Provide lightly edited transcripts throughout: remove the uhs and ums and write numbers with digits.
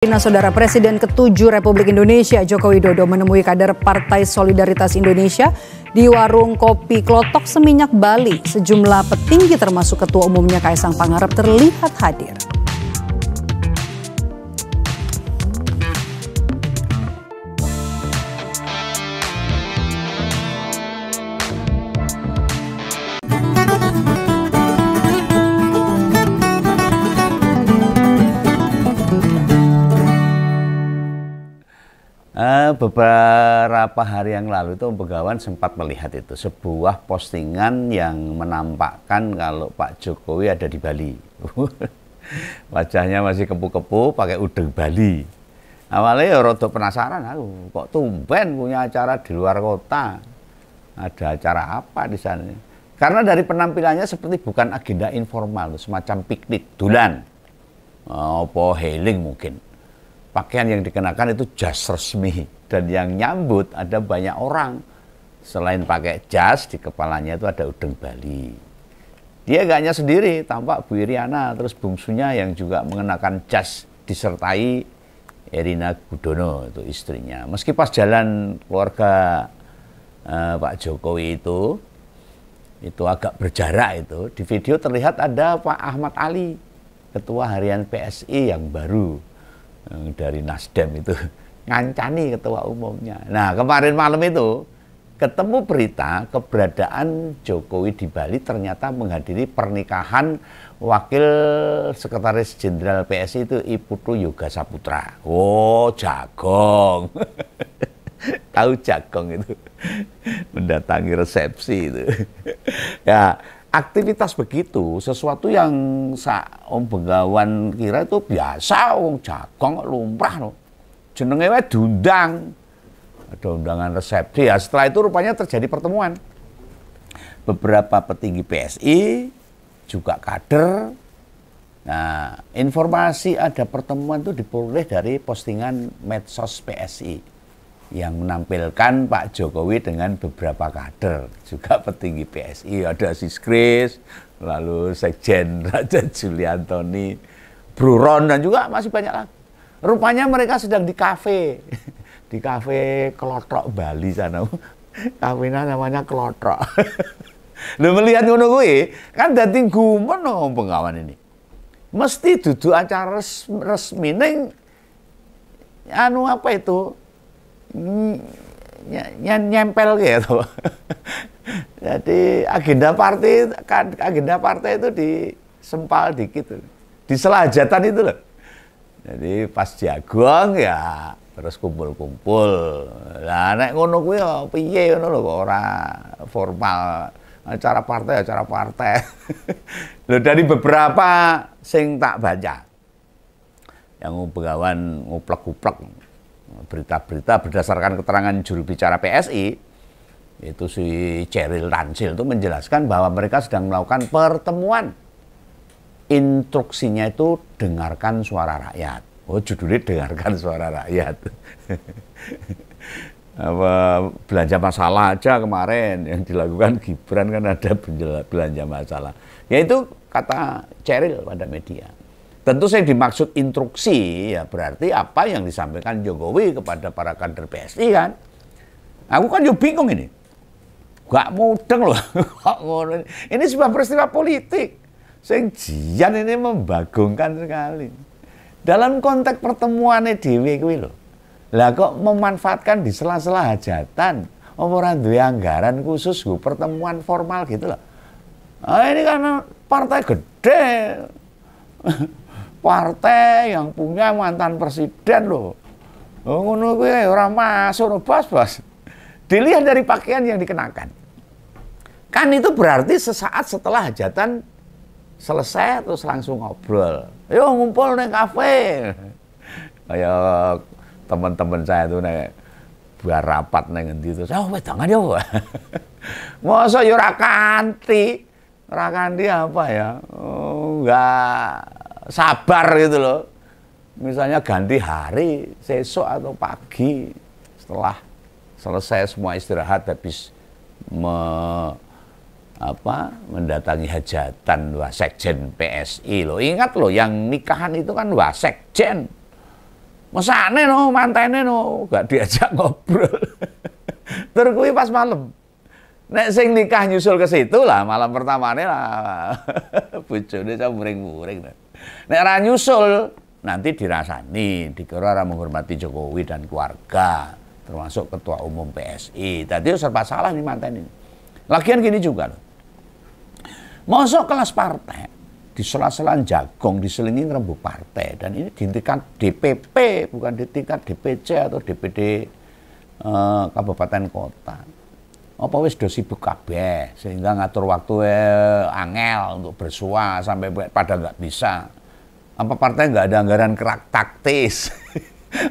Saudara Presiden ke-7 Republik Indonesia Joko Widodo menemui kader Partai Solidaritas Indonesia di warung kopi Klotok Seminyak Bali. Sejumlah petinggi termasuk Ketua Umumnya Kaisang Pangarep terlihat hadir. Beberapa hari yang lalu itu Begawan sempat melihat itu sebuah postingan yang menampakkan kalau Pak Jokowi ada di Bali. Wajahnya masih kepu-kepu pakai udeng Bali. Awalnya ya rada penasaran aku, kok tumben punya acara di luar kota. Ada acara apa di sana? Karena dari penampilannya seperti bukan agenda informal, semacam piknik, dulan. Apa healing mungkin. Pakaian yang dikenakan itu jas resmi, dan yang nyambut ada banyak orang. Selain pakai jas, di kepalanya itu ada udeng Bali. Dia gak hanya sendiri, tampak Bu Iriana, terus bungsunya yang juga mengenakan jas, disertai Erina Gudono, itu istrinya. Meski pas jalan keluarga Pak Jokowi itu agak berjarak itu, di video terlihat ada Pak Ahmad Ali, Ketua Harian PSI yang baru. Dari Nasdem itu ngancani ketua umumnya. Nah, kemarin malam itu ketemu berita keberadaan Jokowi di Bali ternyata menghadiri pernikahan Wakil Sekretaris Jenderal PSI itu Iputu Yoga Saputra. Oh, Jagong. Tahu Jagong itu mendatangi resepsi itu. Ya, aktivitas begitu, sesuatu yang Om Begawan kira itu biasa, Om Jagong lumrah loh. Jenenge wae diundang. Ada undangan resepsi. Ya, setelah itu rupanya terjadi pertemuan. Beberapa petinggi PSI, juga kader. Nah, informasi ada pertemuan itu diperoleh dari postingan medsos PSI. Yang menampilkan Pak Jokowi dengan beberapa kader, juga petinggi PSI, ada Siskris, lalu Sekjen Raja Juliantoni, Bro Ron, dan juga masih banyak lagi. Rupanya mereka sedang di kafe Klotok Bali sana. Kafenya namanya Klotok. Lu melihat ngono kuwi, kan dadi gumen Begawan ini. Mesti duduk acara resmi ning anu apa itu? Nyempel gitu. Jadi agenda partai itu disempal dikit, di selajatan itu loh. Jadi pas Jagong ya terus kumpul-kumpul. Lah nek ngono kuwi ya piye ngono lho, kok ora formal. Acara partai. Loh, dari beberapa sing tak baca yang Begawan nguplek-nguplek berita-berita berdasarkan keterangan juru bicara PSI, itu si Ceril Tansil itu menjelaskan bahwa mereka sedang melakukan pertemuan. Instruksinya itu dengarkan suara rakyat. Oh, judulnya dengarkan suara rakyat. Apa, belanja masalah aja kemarin yang dilakukan Gibran kan ada belanja masalah. Yaitu kata Ceril pada media. Tentu saya dimaksud instruksi, ya berarti apa yang disampaikan Jokowi kepada para kader PSI kan. Aku kan juga bingung ini. Gak mudeng loh. Ini sebuah peristiwa politik. Sing jian ini membagongkan sekali. Dalam konteks pertemuannya dhewe kuwi lho. Lah kok memanfaatkan di sela-sela hajatan. Ora duwe anggaran khusus pertemuan formal gitu loh. Nah, ini karena partai gede. Partai yang punya mantan presiden loh. Oh, ngono kuwi ora masuk bos. Dilihat dari pakaian yang dikenakan. Kan itu berarti sesaat setelah hajatan selesai terus langsung ngobrol. Yo ngumpul ning kafe. Kayak teman-teman saya tuh nek buat rapat ning endi terus, "Oh, wedangan yo." Mosok yo ora kanthi. Ora kanthi apa ya? Oh, enggak sabar gitu loh. Misalnya ganti hari, sesok atau pagi setelah selesai semua istirahat habis mendatangi hajatan wasekjen PSI loh. Ingat loh, yang nikahan itu kan wasekjen. Mesane no, mantene no, gak diajak ngobrol. Terus kuwi pas malam. Nek sing nikah nyusul ke situ lah, malam pertamane lah. Bojone muring-muring. Nek ora nyusul, nanti dirasani, dikira ora menghormati Jokowi dan keluarga, termasuk ketua umum PSI. Tadi serba salah nih manten ini. Lagian gini juga loh. Mosok kelas partai, di sela-selan jagong, diselingi ngerembuk partai. Dan ini di tingkat DPP, bukan di tingkat DPC atau DPD kabupaten kota. Apa wis do sibuk kabeh sehingga ngatur waktu angel untuk bersua sampai pada nggak bisa. Apa partai nggak ada anggaran kerak taktis?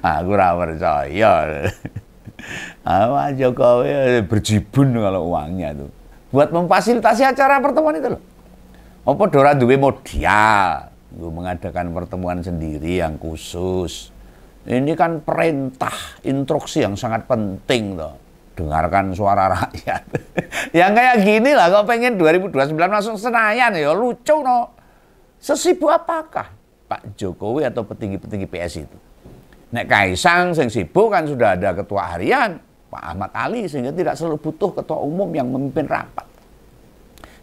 Aku ora percaya. Pak Jokowi berjibun kalau uangnya itu buat memfasilitasi acara pertemuan itu loh. Apa dora duwe modal mengadakan pertemuan sendiri yang khusus. Ini kan perintah, instruksi yang sangat penting loh. Dengarkan suara rakyat. Yang kayak gini lah, kok pengen 2029 langsung Senayan ya lucu no. Sesibuk apakah Pak Jokowi atau petinggi-petinggi PSI itu? Nek Kaisang sing sibuk kan sudah ada ketua harian Pak Ahmad Ali, sehingga tidak selalu butuh ketua umum yang memimpin rapat.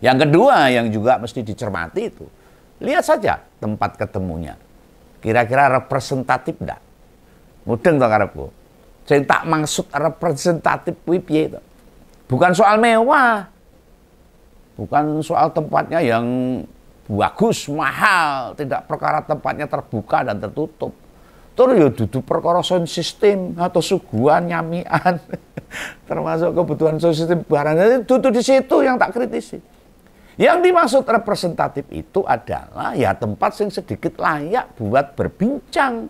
Yang kedua yang juga mesti dicermati itu, lihat saja tempat ketemunya. Kira-kira representatif enggak? Mudeng to karepku. Sing tak maksud representatif kuwi piye to? Bukan soal mewah. Bukan soal tempatnya yang bagus, mahal, tidak perkara tempatnya terbuka dan tertutup. Tur ya dudu perkara sound system atau suguhan nyamian. Termasuk kebutuhan sound system barang. Itu di situ yang tak kritisi. Yang dimaksud representatif itu adalah ya tempat yang sedikit layak buat berbincang,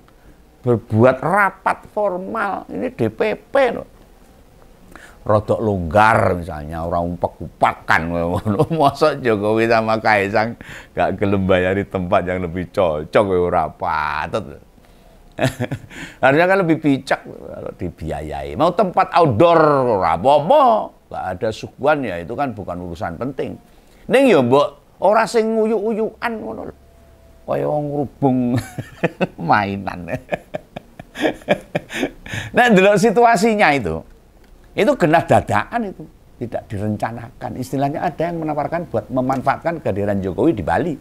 berbuat rapat formal. Ini DPP loh. Rodok longgar misalnya, orang upak-upakan. Masa Jokowi sama Kaisang gak gelem bayari tempat yang lebih cocok, ora patut. Harusnya kan lebih bijak kalau dibiayai. Mau tempat outdoor ora apa-apa, gak ada suguhan ya itu kan bukan urusan penting. Ning ya mbok ora sing nguyuk-uyukan ngono lho. Kaya wong ngrubung mainan. Nah, delok situasinya itu genah dadakan itu, tidak direncanakan. Istilahnya ada yang menawarkan buat memanfaatkan kehadiran Jokowi di Bali.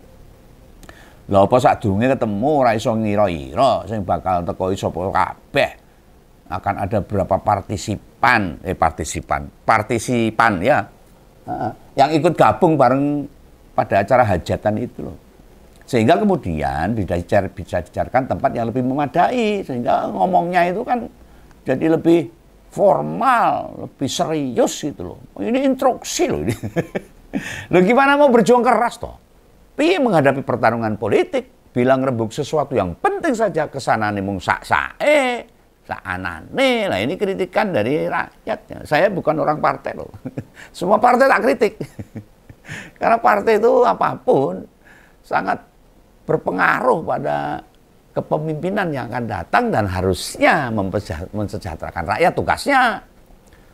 Lah apa sadurunge ketemu ora iso ngira-ira sing bakal teko sapa kabeh. Akan ada berapa partisipan ya. Yang ikut gabung bareng pada acara hajatan itu loh. Sehingga kemudian bisa dicarikan tempat yang lebih memadai, sehingga ngomongnya itu kan jadi lebih formal, lebih serius gitu loh. Ini instruksi loh ini. Loh gimana mau berjuang keras toh? Piye menghadapi pertarungan politik, bilang rebuk sesuatu yang penting saja kesana nih mung sak-sae, sak-anane. Nah ini kritikan dari rakyat. Saya bukan orang partai loh. Semua partai tak kritik. Karena partai itu apapun sangat berpengaruh pada kepemimpinan yang akan datang dan harusnya mensejahterakan rakyat tugasnya.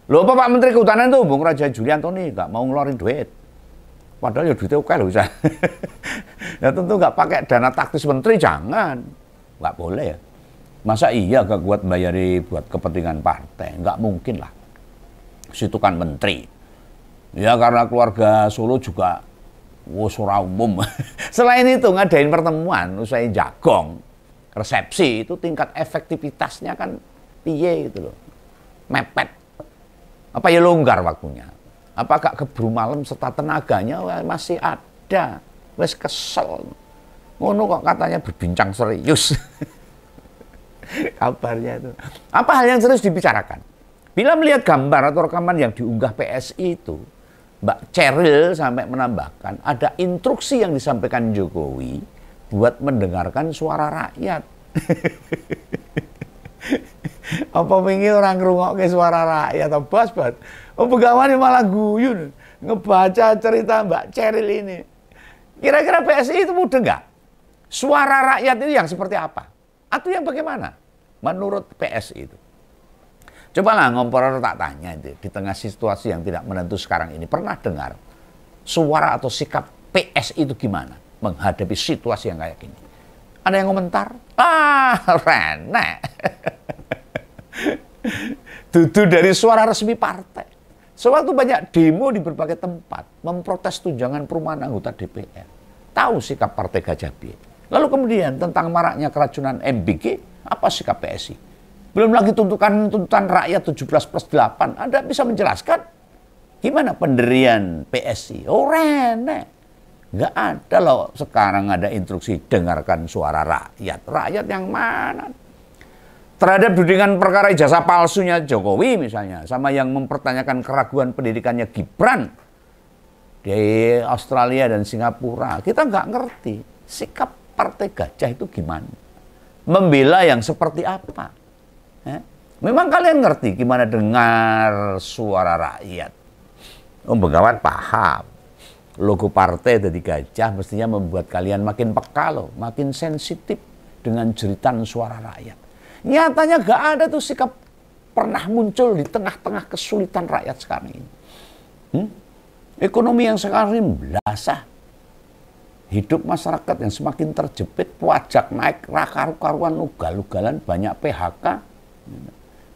Loh apa Pak Menteri Kehutanan tuh Bung Raja Juliantoni nggak mau ngeluarin duit. Padahal ya duitnya oke loh bisa. Ya tentu nggak pakai dana taktis menteri, jangan. Nggak boleh ya. Masa iya gak kuat bayari buat kepentingan partai? Nggak mungkin lah. Situ kan menteri. Ya karena keluarga Solo juga ora umum. Selain itu ngadain pertemuan, usai jagong, resepsi itu tingkat efektivitasnya kan piye gitu loh. Mepet. Apa ya longgar waktunya? Apa gak keburu malam serta tenaganya masih ada. Wes kesel. Ngono kok katanya berbincang serius. Kabarnya itu. Apa hal yang serius dibicarakan? Bila melihat gambar atau rekaman yang diunggah PSI itu, Mbak Ceril sampai menambahkan ada instruksi yang disampaikan Jokowi buat mendengarkan suara rakyat. Apa wingi orang ngrungokke suara rakyat atau bos. Oh pegawane malah guyu ngebaca cerita Mbak Ceril ini. Kira-kira PSI itu mudah nggak? Suara rakyat itu yang seperti apa? Atau yang bagaimana? Menurut PSI itu. Cobalah ngompor tak tanya itu, di tengah situasi yang tidak menentu sekarang ini, pernah dengar suara atau sikap PSI itu gimana menghadapi situasi yang kayak gini? Ada yang komentar, renek. Dudu dari suara resmi partai. Sewaktu banyak demo di berbagai tempat, memprotes tunjangan perumahan anggota DPR. Tahu sikap Partai Gajah Biek. Lalu kemudian tentang maraknya keracunan MBG, apa sikap PSI? Belum lagi tuntutan rakyat 17+8. Anda bisa menjelaskan gimana pendirian PSI? Oh, renek. Nggak ada loh sekarang ada instruksi dengarkan suara rakyat. Rakyat yang mana? Terhadap tudingan perkara ijazah palsunya Jokowi misalnya, sama yang mempertanyakan keraguan pendidikannya Gibran di Australia dan Singapura, kita nggak ngerti sikap Partai Gajah itu gimana. Membela yang seperti apa? Memang kalian ngerti gimana dengar suara rakyat? Begawan paham. Logo partai dari gajah mestinya membuat kalian makin peka loh, makin sensitif dengan jeritan suara rakyat. Nyatanya gak ada tuh sikap pernah muncul di tengah-tengah kesulitan rakyat sekarang ini. Ekonomi yang sekarang ini belasah. Hidup masyarakat yang semakin terjepit, pajak naik, karu-karuan, ugal-ugalan, banyak PHK.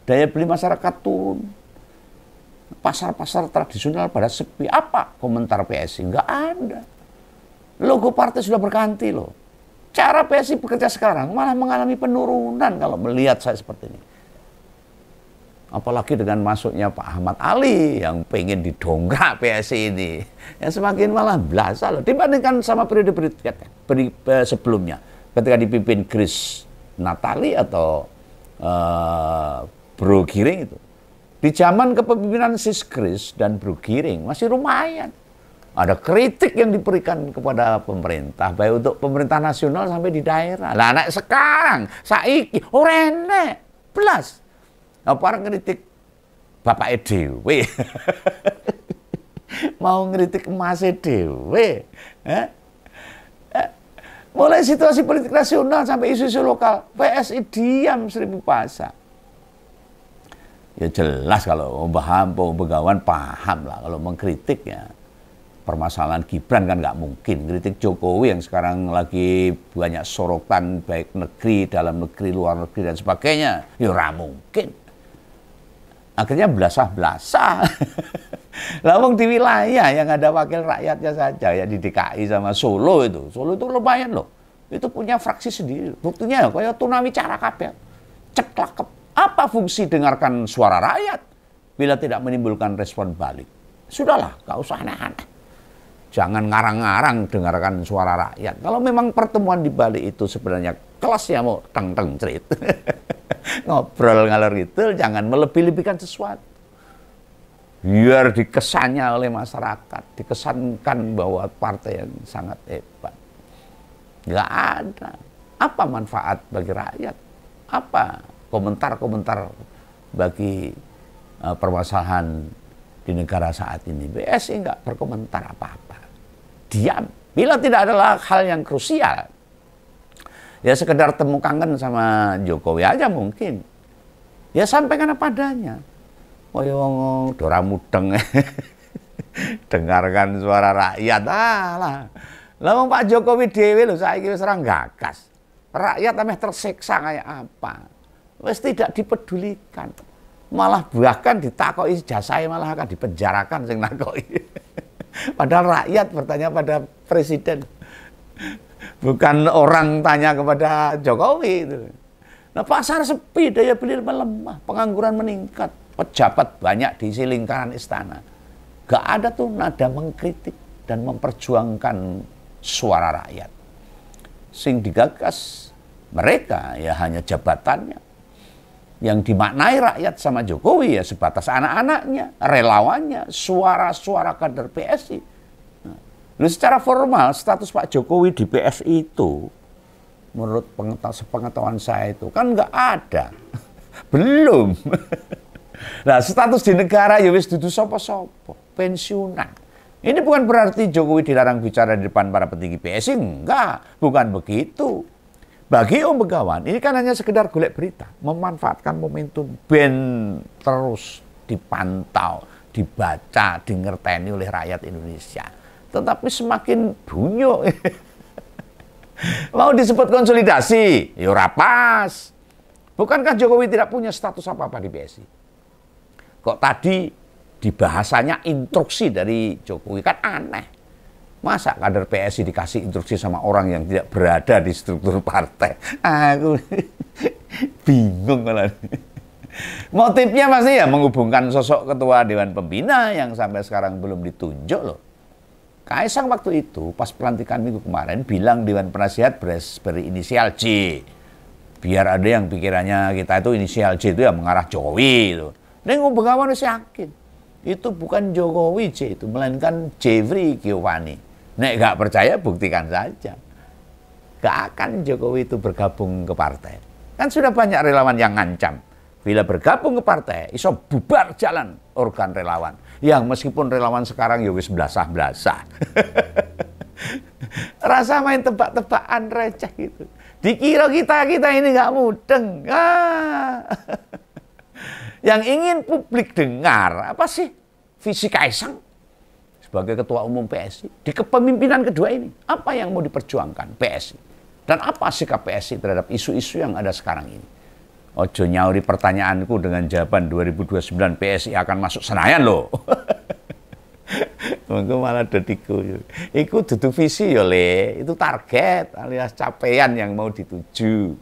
Daya beli masyarakat turun. Pasar-pasar tradisional pada sepi. Apa komentar PSI? Nggak ada. Logo partai sudah berganti loh. Cara PSI bekerja sekarang malah mengalami penurunan kalau melihat saya seperti ini. Apalagi dengan masuknya Pak Ahmad Ali yang pengen didongkrak PSI ini. Yang semakin malah belasa loh. Dibandingkan sama periode sebelumnya. Ketika dipimpin Grace Natali atau Bro Giring itu. Di zaman kepemimpinan Sis Grace dan Bro Giring masih lumayan. Ada kritik yang diberikan kepada pemerintah, baik untuk pemerintah nasional sampai di daerah. Lah anak sekarang, saiki, renek, belas. Apa ngeritik Bapak Dewe? Mau ngeritik Mas Dewe? Mulai situasi politik nasional sampai isu-isu lokal, PSI diam seribu bahasa. Ya jelas kalau paham, Begawan paham lah kalau mengkritik ya. Permasalahan Gibran kan nggak mungkin. Kritik Jokowi yang sekarang lagi banyak sorotan baik negeri, dalam negeri, luar negeri dan sebagainya. Ya nggak mungkin. Akhirnya belasah-belasah. Lawang di wilayah yang ada wakil rakyatnya saja ya di DKI sama Solo itu. Solo itu lumayan loh. Itu punya fraksi sendiri. Buktinya kayak tunawicara kabeh. Ceklak. Apa fungsi dengarkan suara rakyat bila tidak menimbulkan respon balik? Sudahlah, gak usah aneh-aneh. Jangan ngarang-ngarang dengarkan suara rakyat. Kalau memang pertemuan di Bali itu sebenarnya kelasnya mau teng-teng cerit. Ngobrol ngalor itu, jangan melebih-lebihkan sesuatu. Biar dikesannya oleh masyarakat, dikesankan bahwa partai yang sangat hebat. Gak ada. Apa manfaat bagi rakyat? Apa komentar-komentar bagi permasalahan di negara saat ini? PSI nggak berkomentar apa-apa. Diam. Bila tidak adalah hal yang krusial, ya sekedar temu kangen sama Jokowi aja mungkin. Ya sampaikan apa adanya. Wong dora mudeng. Dengarkan suara rakyat. Lah Pak Jokowi dhewe lho saiki wis ora gagas. Rakyat ameh tersiksa kayak apa? Wes tidak dipedulikan, malah bahkan ditakoki jasai malah akan dipenjarakan sing nakoki. Padahal rakyat bertanya pada presiden, bukan orang tanya kepada Jokowi itu. Nah pasar sepi, daya beli melemah, pengangguran meningkat, pejabat banyak diisi lingkaran istana. Gak ada tuh nada mengkritik dan memperjuangkan suara rakyat. Sing digagas mereka ya hanya jabatannya. Yang dimaknai rakyat sama Jokowi ya sebatas anak-anaknya, relawannya, suara-suara kader PSI. Nah, secara formal status Pak Jokowi di PSI itu, menurut pengetahuan saya itu kan nggak ada, belum. Nah status di negara ya wis dudu sopo-sopo, pensiunan. Ini bukan berarti Jokowi dilarang bicara di depan para petinggi PSI, enggak, bukan begitu. Bagi Om Begawan, ini kan hanya sekedar golek berita, memanfaatkan momentum ben terus dipantau, dibaca, dingerteni oleh rakyat Indonesia. Tetapi semakin bunyuk, Mau disebut konsolidasi, ya ora pas. Bukankah Jokowi tidak punya status apa-apa di PSI? Kok tadi di bahasanya instruksi dari Jokowi, kan aneh. Masa kader PSI dikasih instruksi sama orang yang tidak berada di struktur partai? Aku bingung kalau motifnya pasti ya menghubungkan sosok ketua Dewan Pembina yang sampai sekarang belum ditunjuk loh. Kaisang waktu itu pas pelantikan minggu kemarin bilang Dewan Penasihat berinisial J. Biar ada yang pikirannya kita itu inisial J itu ya mengarah Jokowi itu. Ini Bengawan harus yakin itu bukan Jokowi J itu, melainkan Jeffrey Giovanni. Nek gak percaya buktikan saja. Gak akan Jokowi itu bergabung ke partai. Kan sudah banyak relawan yang ngancam. Bila bergabung ke partai, iso bubar jalan organ relawan. Yang meskipun relawan sekarang ya wis blasah-blasah. Rasa main tebak-tebakan receh gitu. Dikira kita ini nggak mudeng. Yang ingin publik dengar apa sih visi Kaisang sebagai ketua umum PSI di kepemimpinan kedua ini? Apa yang mau diperjuangkan PSI? Dan apa sikap PSI terhadap isu-isu yang ada sekarang ini? Ojo nyauri pertanyaanku dengan jawaban 2029 PSI akan masuk Senayan loh. Mengko malah dadiku. Iku dudu visi ya Le, itu target alias capaian yang mau dituju.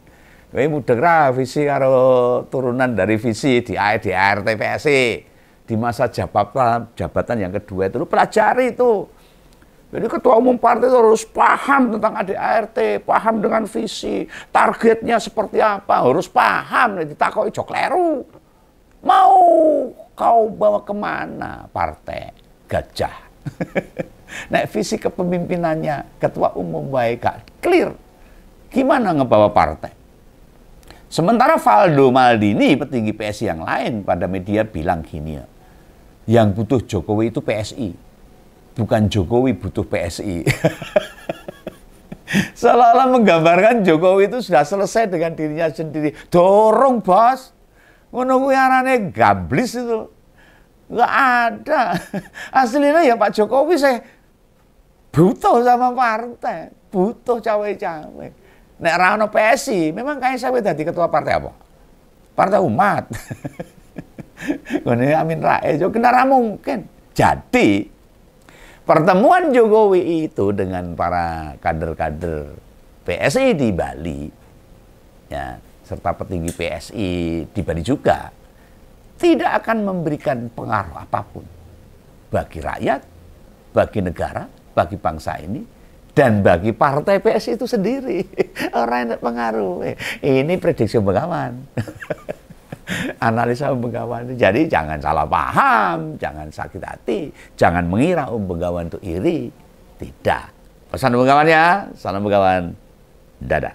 Kowe mudeng ra visi karo turunan dari visi di ART PSI. Di masa jabatan yang kedua itu lu pelajari itu. Jadi ketua umum partai itu harus paham tentang ADART, paham dengan visi, targetnya seperti apa, harus paham, ditakoi jok kleru. Mau kau bawa kemana partai gajah? Nek visi kepemimpinannya ketua umum baik gak clear, gimana ngebawa partai? Sementara Valdo Maldini, petinggi PSI yang lain pada media bilang gini ya, yang butuh Jokowi itu PSI. Bukan Jokowi butuh PSI. Seolah-olah menggambarkan Jokowi itu sudah selesai dengan dirinya sendiri. Dorong bos. Ngono kuwi arane gablis itu. Enggak ada. Aslinya ya Pak Jokowi saya butuh sama partai. Butuh cawe-cawe. Nek ra ono PSI, memang kayak saya dadi ketua partai apa? Partai umat. Ngene Amin Rais yo kena mungkin. Jadi pertemuan Jokowi itu dengan para kader-kader PSI di Bali, ya, serta petinggi PSI di Bali juga, tidak akan memberikan pengaruh apapun bagi rakyat, bagi negara, bagi bangsa ini, dan bagi partai PSI itu sendiri. Orang yang pengaruh. Ini prediksi Bengawan. Analisa Bengawan. Jadi jangan salah paham, jangan sakit hati, jangan mengira Bengawan itu iri. Tidak. Pesan Bengawan ya, salam Bengawan. Dadah.